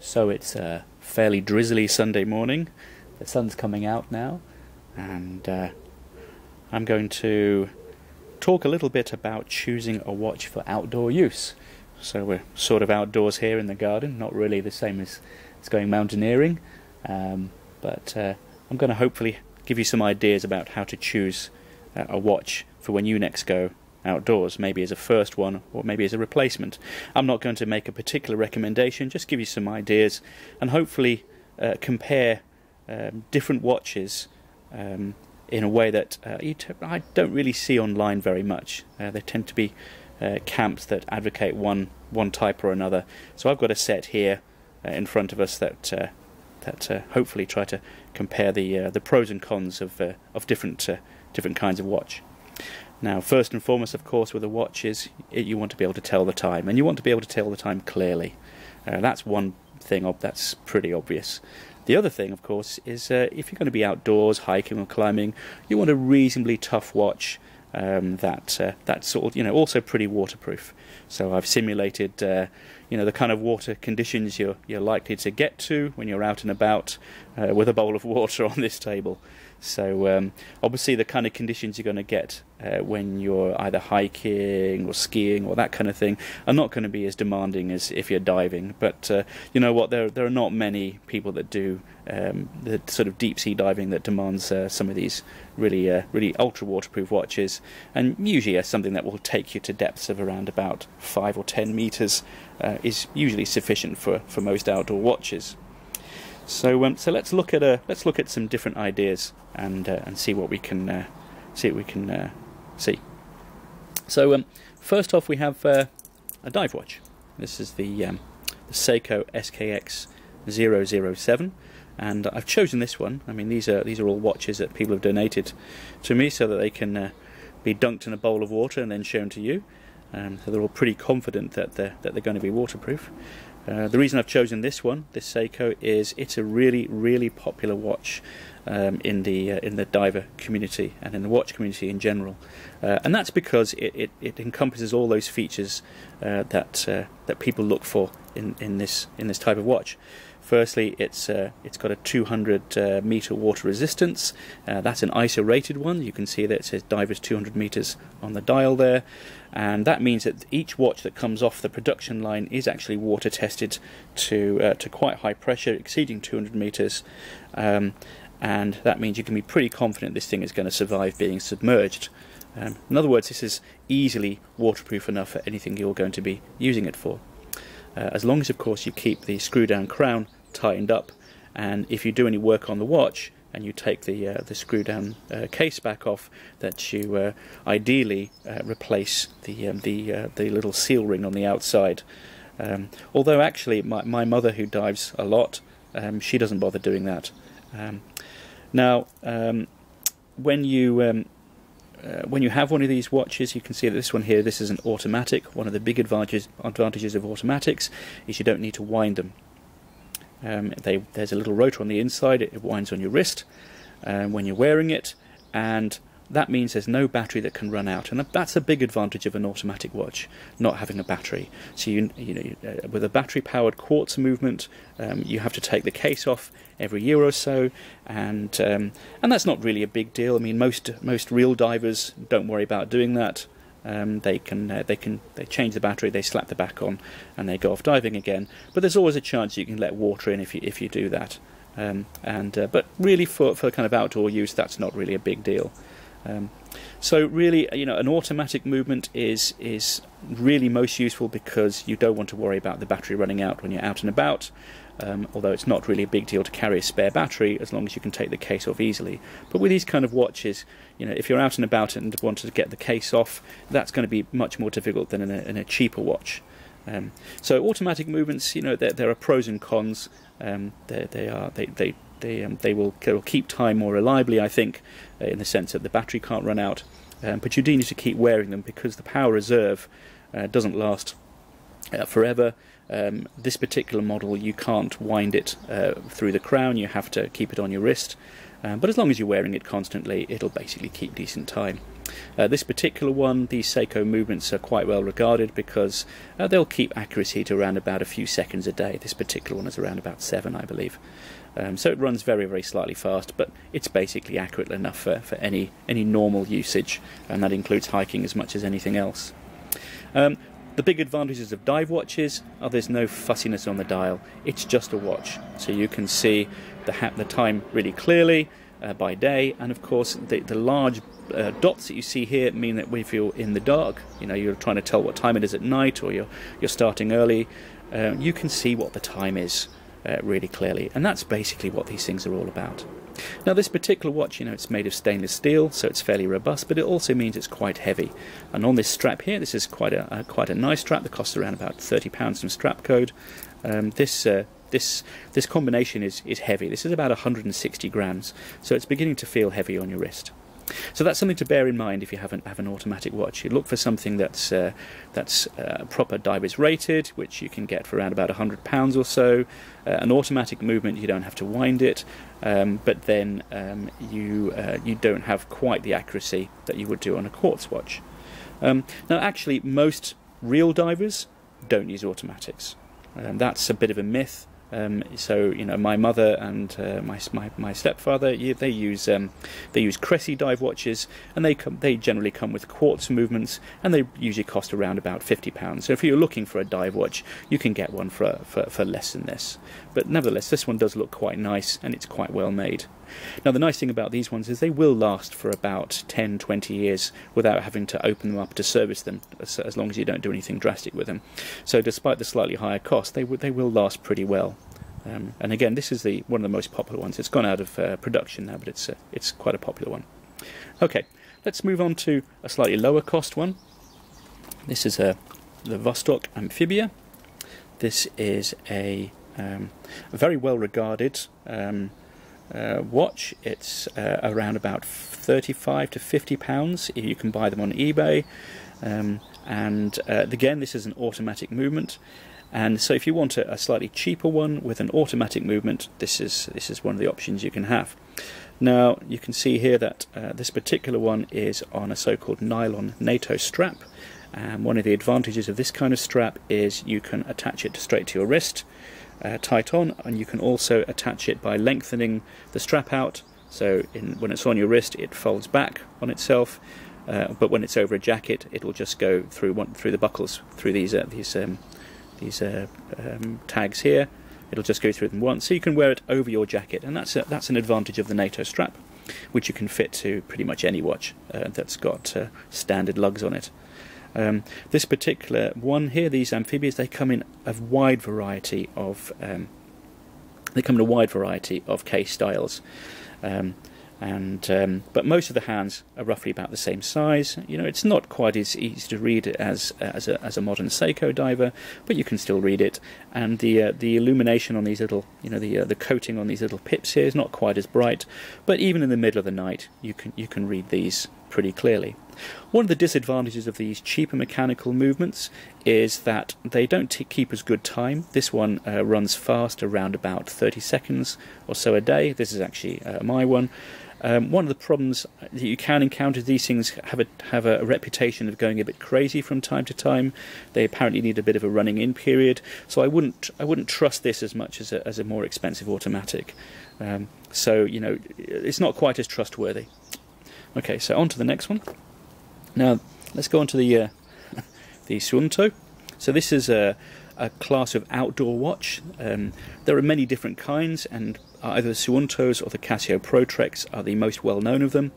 So it's a fairly drizzly Sunday morning. The sun's coming out now, and I'm going to talk a little bit about choosing a watch for outdoor use. So we're sort of outdoors here in the garden, not really the same as going mountaineering, but I'm going to hopefully give you some ideas about how to choose a watch for when you next go outdoors, maybe as a first one or maybe as a replacement. I'm not going to make a particular recommendation, just give you some ideas and hopefully compare different watches in a way that I don't really see online very much. They tend to be camps that advocate one type or another. So I've got a set here in front of us that hopefully try to compare the pros and cons of different kinds of watch. Now, first and foremost, of course, with a watch is you want to be able to tell the time, and you want to be able to tell the time clearly. That's one thing that's pretty obvious. The other thing, of course, is if you're going to be outdoors, hiking or climbing, you want a reasonably tough watch that's sort of, also pretty waterproof. So I've simulated, the kind of water conditions you're likely to get to when you're out and about with a bowl of water on this table. So obviously the kind of conditions you're going to get when you're either hiking or skiing or that kind of thing are not going to be as demanding as if you're diving. But you know what, there are not many people that do the sort of deep sea diving that demands some of these really ultra waterproof watches, and usually something that will take you to depths of around about 5 or 10 meters is usually sufficient for most outdoor watches. So let's look at some different ideas and see what we can see. So first off, we have a dive watch. This is the Seiko SKX 007, and I've chosen this one. I mean, these are all watches that people have donated to me so that they can be dunked in a bowl of water and then shown to you. So they're all pretty confident that they're going to be waterproof. The reason I've chosen this one, this Seiko, is it's a really popular watch in the diver community and in the watch community in general, and that's because it encompasses all those features that people look for in this type of watch. Firstly, it's got a 200 meter water resistance. That's an ISO rated one. You can see that it says divers 200 meters on the dial there, and that means that each watch that comes off the production line is actually water tested to quite high pressure, exceeding 200 meters, and that means you can be pretty confident this thing is going to survive being submerged. In other words, this is easily waterproof enough for anything you're going to be using it for. As long as, of course, you keep the screw-down crown tightened up, and if you do any work on the watch and you take the screw-down case back off, that you ideally replace the little seal ring on the outside. Although actually, my mother, who dives a lot, she doesn't bother doing that. Now, when you have one of these watches, you can see that this one here, this is an automatic. One of the big advantages of automatics is you don't need to wind them. There's a little rotor on the inside. It winds on your wrist when you're wearing it, and that means there's no battery that can run out, and that's a big advantage of an automatic watch, not having a battery. So with a battery-powered quartz movement, you have to take the case off every year or so, and that's not really a big deal. I mean, most real divers don't worry about doing that. They change the battery, they slap the back on, and they go off diving again. But there's always a chance you can let water in if you do that. But really, for kind of outdoor use, that's not really a big deal. So really, an automatic movement is really most useful because you don't want to worry about the battery running out when you're out and about. Although it's not really a big deal to carry a spare battery as long as you can take the case off easily. But with these kind of watches, if you're out and about and want to get the case off, that's going to be much more difficult than in a cheaper watch. So automatic movements, there are pros and cons. They will keep time more reliably, I think, in the sense that the battery can't run out. But you do need to keep wearing them because the power reserve doesn't last forever. This particular model, you can't wind it through the crown, you have to keep it on your wrist, but as long as you're wearing it constantly, it'll basically keep decent time. This particular one, these Seiko movements are quite well regarded because they'll keep accuracy to around about a few seconds a day. This particular one is around about 7, I believe. So it runs very, very slightly fast, but it's basically accurate enough for any normal usage, and that includes hiking as much as anything else. The big advantages of dive watches are there's no fussiness on the dial. It's just a watch, so you can see the time really clearly by day, and of course the large dots that you see here mean that if you're in the dark, you're trying to tell what time it is at night, or you're starting early, you can see what the time is really clearly, and that's basically what these things are all about. Now this particular watch, it's made of stainless steel, so it's fairly robust, but it also means it's quite heavy. And on this strap here, this is quite a nice strap that costs around about £30 from Strapcode. This combination is heavy. This is about 160 grams, so it's beginning to feel heavy on your wrist. So that's something to bear in mind if you have an automatic watch. You look for something that's proper divers rated, which you can get for around about £100 or so. An automatic movement, you don't have to wind it, but then you don't have quite the accuracy that you would do on a quartz watch. Now, actually, most real divers don't use automatics. That's a bit of a myth. So my mother and my stepfather, they use Cressy dive watches, and they generally come with quartz movements, and they usually cost around about £50. So if you're looking for a dive watch, you can get one for less than this. But nevertheless, this one does look quite nice, and it's quite well made. Now the nice thing about these ones is they will last for about 10-20 years without having to open them up to service them, as long as you don't do anything drastic with them. So despite the slightly higher cost, they will last pretty well. And again, this is one of the most popular ones. It's gone out of production now, but it's quite a popular one. Okay, let's move on to a slightly lower cost one. This is the Vostok Amphibia. This is a very well regarded watch. It's around about £35 to £50. You can buy them on eBay, and again, this is an automatic movement. And so if you want a slightly cheaper one with an automatic movement, this is one of the options you can have. Now you can see here that this particular one is on a so-called nylon NATO strap, and one of the advantages of this kind of strap is you can attach it straight to your wrist, tight on, and you can also attach it by lengthening the strap out, so when it's on your wrist it folds back on itself, but when it's over a jacket it will just go through the buckles, through these tags here. It'll just go through them once, so you can wear it over your jacket, and that's an advantage of the NATO strap, which you can fit to pretty much any watch that's got standard lugs on it. This particular one here, these amphibias, they come in a wide variety of case styles. But most of the hands are roughly about the same size. It's not quite as easy to read as a modern Seiko diver, but you can still read it. And the illumination on these little, the coating on these little pips here is not quite as bright. But even in the middle of the night, you can read these pretty clearly. One of the disadvantages of these cheaper mechanical movements is that they don't keep as good time. This one runs fast, around about 30 seconds or so a day. This is actually my one. One of the problems that you can encounter is these things have a reputation of going a bit crazy from time to time. They apparently need a bit of a running in period, so I wouldn't trust this as much as a more expensive automatic. So it's not quite as trustworthy. Okay, so on to the next one. Now let's go on to the Suunto. So this is a class of outdoor watch. There are many different kinds, and either the Suuntos or the Casio Protreks are the most well known of them.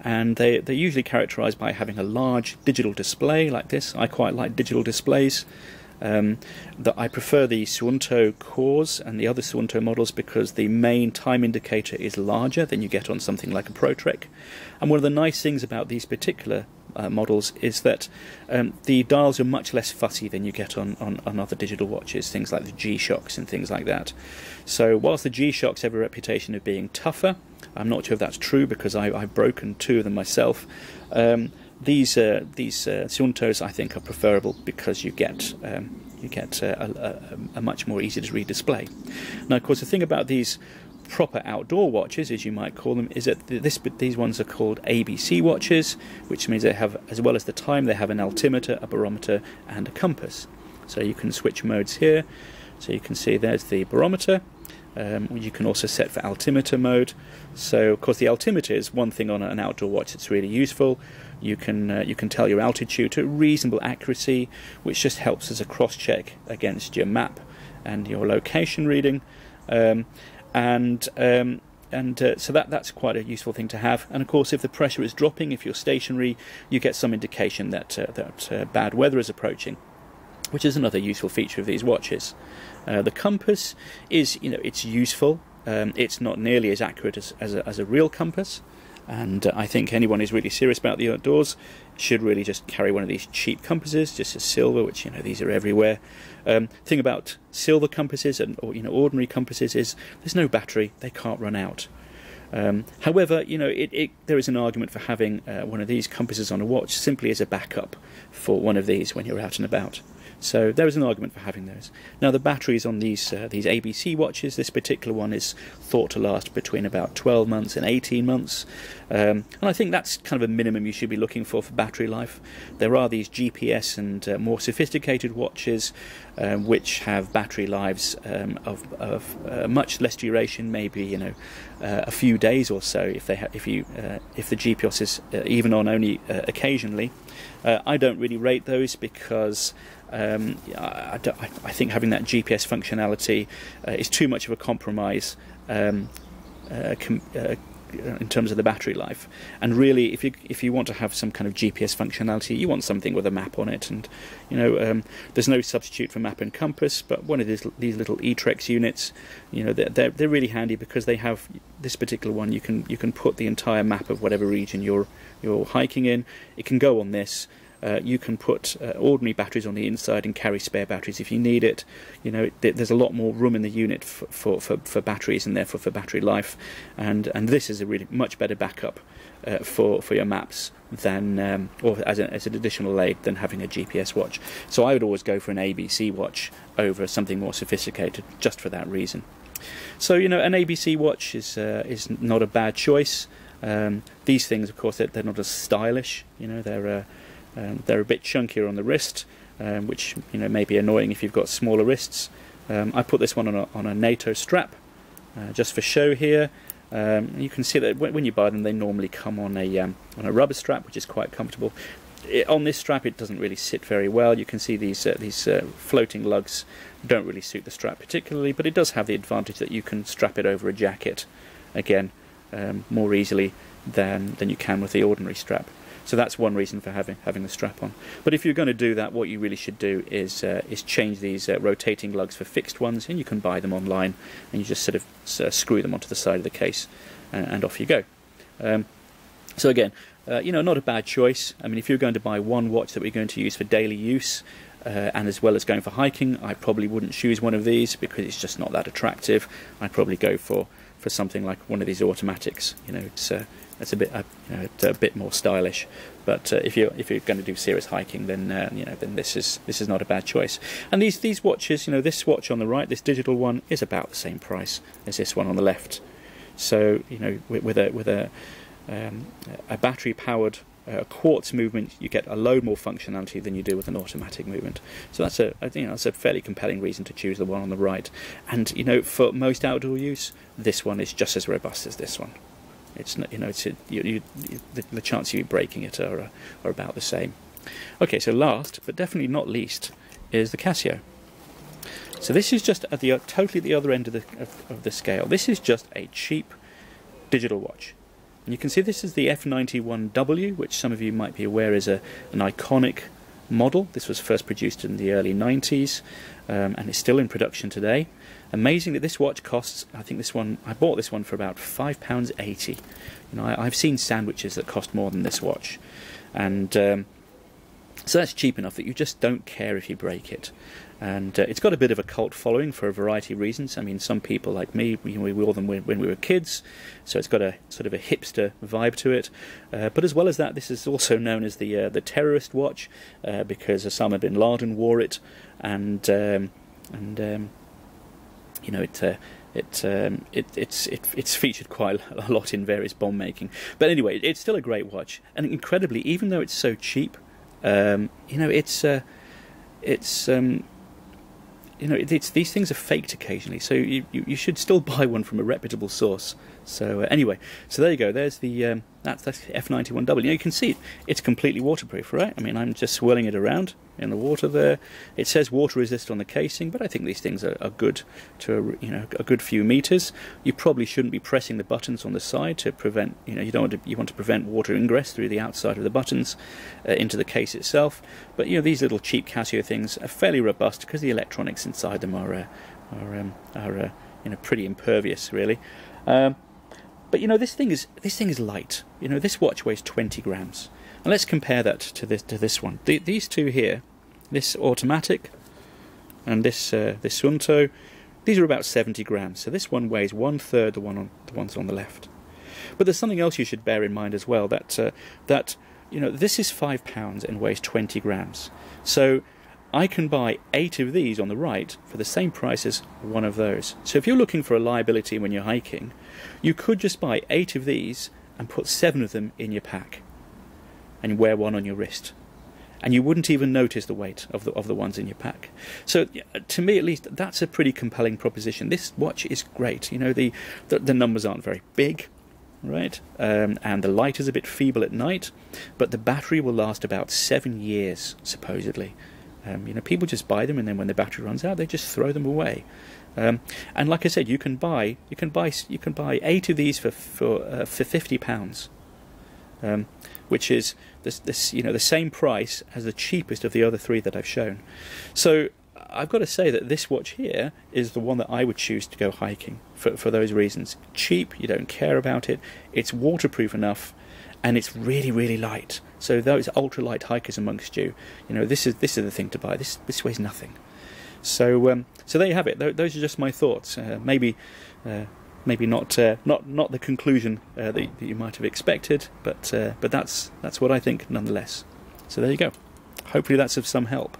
And they're usually characterized by having a large digital display like this. I quite like digital displays. I prefer the Suunto cores and the other Suunto models because the main time indicator is larger than you get on something like a Protrek. And one of the nice things about these particular models is that the dials are much less fussy than you get on other digital watches, things like the G-Shocks and things like that. So whilst the G-Shocks have a reputation of being tougher, I'm not sure if that's true because I've broken 2 of them myself. These Suuntos I think are preferable because you get you get a much more easy to read display. Now, of course, the thing about these proper outdoor watches, as you might call them, is that these ones are called ABC watches, which means they have, as well as the time, they have an altimeter, a barometer, and a compass. So you can switch modes here. So you can see there's the barometer. You can also set for altimeter mode. So of course the altimeter is one thing on an outdoor watch that's really useful. You can tell your altitude to reasonable accuracy, which just helps as a cross-check against your map and your location reading. So that's quite a useful thing to have. And of course, if the pressure is dropping, if you're stationary, you get some indication that bad weather is approaching, which is another useful feature of these watches. The compass is, it's useful. It's not nearly as accurate as a real compass, and I think anyone who's really serious about the outdoors should really just carry one of these cheap compasses, just a silver, which these are everywhere. Thing about silver compasses or ordinary compasses is there's no battery; they can't run out. However, there is an argument for having one of these compasses on a watch simply as a backup for one of these when you're out and about. So there is an argument for having those. Now the batteries on these ABC watches, this particular one is thought to last between about 12 months and 18 months. And I think that's kind of a minimum you should be looking for battery life. There are these GPS and more sophisticated watches which have battery lives of much less duration, maybe a few days or so if the GPS is even on only occasionally. I don't really rate those because I think having that GPS functionality is too much of a compromise in terms of the battery life. And really, if you want to have some kind of GPS functionality, you want something with a map on it. And there's no substitute for map and compass, but one of these little eTrex units, they're really handy because they have this particular one. You can put the entire map of whatever region you're hiking in. It can go on this. You can put ordinary batteries on the inside and carry spare batteries if you need it. There's a lot more room in the unit for batteries and therefore for battery life. And this is a really much better backup for your maps than or as an additional aid than having a GPS watch. So I would always go for an ABC watch over something more sophisticated just for that reason. So an ABC watch is not a bad choice. These things, of course, they're not as stylish. They're a bit chunkier on the wrist, which may be annoying if you've got smaller wrists. I put this one on a NATO strap, just for show here. You can see that when you buy them, they normally come on a rubber strap, which is quite comfortable. On this strap, it doesn't really sit very well. You can see these floating lugs don't really suit the strap particularly, but it does have the advantage that you can strap it over a jacket again more easily than you can with the ordinary strap. So that's one reason for having the strap on. But if you're going to do that, what you really should do is change these rotating lugs for fixed ones, and you can buy them online, and you just sort of screw them onto the side of the case, and off you go. So again, not a bad choice. I mean, if you're going to buy one watch that we're going to use for daily use, and as well as going for hiking, I probably wouldn't choose one of these because it's just not that attractive. I'd probably go for something like one of these automatics. It's a bit more stylish. But if you're going to do serious hiking, then then this is not a bad choice. And these watches, this watch on the right, this digital one, is about the same price as this one on the left. So with a battery powered quartz movement, you get a load more functionality than you do with an automatic movement. So I think that's a fairly compelling reason to choose the one on the right. And for most outdoor use, this one is just as robust as this one. It's not, the chance of you breaking it are about the same. Okay, so last but definitely not least is the Casio. So this is just at totally the other end of the scale. This is just a cheap digital watch. And you can see this is the F91W, which some of you might be aware is an iconic model. This was first produced in the early 90s and is still in production today. Amazing that this watch costs, I bought this one for about £5.80. I've seen sandwiches that cost more than this watch. And so that's cheap enough that you just don't care if you break it. and it's got a bit of a cult following for a variety of reasons. I mean, some people like me, we wore them when we were kids, so it's got a sort of a hipster vibe to it. But as well as that, this is also known as the terrorist watch, because Osama bin Laden wore it, and you know, it's featured quite a lot in various bomb making. But anyway, it's still a great watch, and incredibly, even though it's so cheap, you know, these things are faked occasionally, so you should still buy one from a reputable source. So anyway, so there you go. There's the that's F91W. You know, you can see it's completely waterproof, right? I mean, I'm just swirling it around in the water there. It says water resist on the casing, but I think these things are good to a good few meters. You probably shouldn't be pressing the buttons on the side to prevent, you want to prevent water ingress through the outside of the buttons into the case itself. But these little cheap Casio things are fairly robust because the electronics inside them are pretty impervious, really. But this thing is light. This watch weighs 20 grams, and let's compare that to this one. These two here, this automatic and this Suunto, these are about 70 grams. So this one weighs 1/3 the ones on the left. But there's something else you should bear in mind as well. That this is 5 pounds and weighs 20 grams. So I can buy 8 of these on the right for the same price as one of those. So if you're looking for a liability when you're hiking, you could just buy 8 of these and put 7 of them in your pack and wear one on your wrist, and you wouldn't even notice the weight of the ones in your pack. So to me, at least, that's a pretty compelling proposition. This watch is great. The numbers aren't very big, right? And the light is a bit feeble at night, but the battery will last about 7 years supposedly. People just buy them, and then when the battery runs out, they just throw them away. And like I said, you can buy 8 of these for £50, which is the same price as the cheapest of the other 3 that I've shown. So I've got to say that this watch here is the one that I would choose to go hiking for those reasons. Cheap, you don't care about it. It's waterproof enough, and it's really, really light. So those ultralight hikers amongst you, this is the thing to buy. This weighs nothing. So there you have it. Those are just my thoughts. Maybe not the conclusion that you might have expected, but that's what I think nonetheless. So there you go. Hopefully that's of some help.